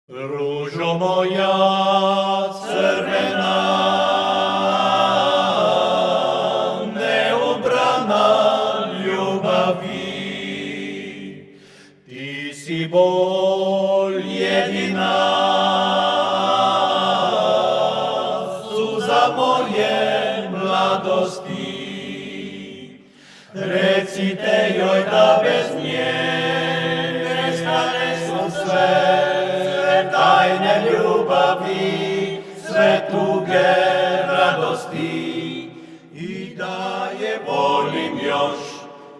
Różo moja czerwena, neubrana ljubavi, ti si bol jedina, suza moje mladosti. Recite joj da bez nje nestane su sve tajne ljubavi, sve tuge radosti. I da je volim još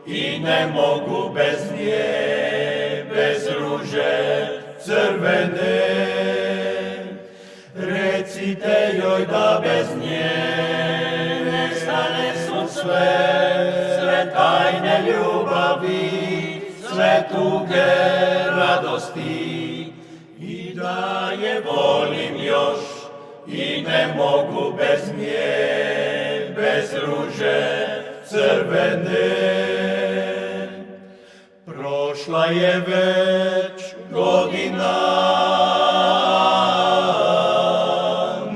i ne mogu bez nje, bez ruže crvene. Recite joj da bez nje nestane su sve tajne ljubavi, sve tuge radosti. I da je volim još i ne mogu bez nje, bez ruže crvene. Prošla je već godina,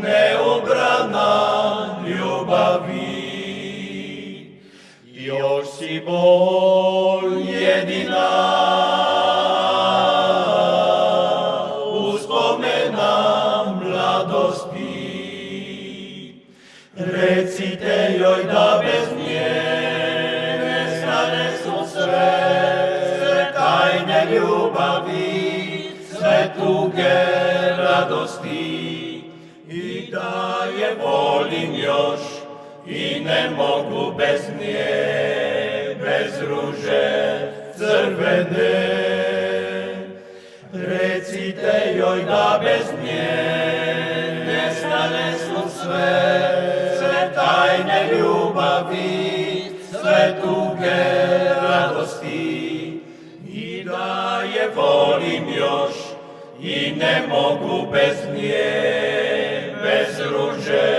neubrana ljubavi, još si bol jedina, uspomena mladosti. Recite joj da bez nje nestane su sve tajne ljubavi, sve tuge radosti. I da je volim još i ne mogu bez nje, bez ruže crvene. Recite joj da bez nje nestane su sve tajne ljubavi, sve tuge radosti. I da je volim još i ne mogu bez nje, bez ruže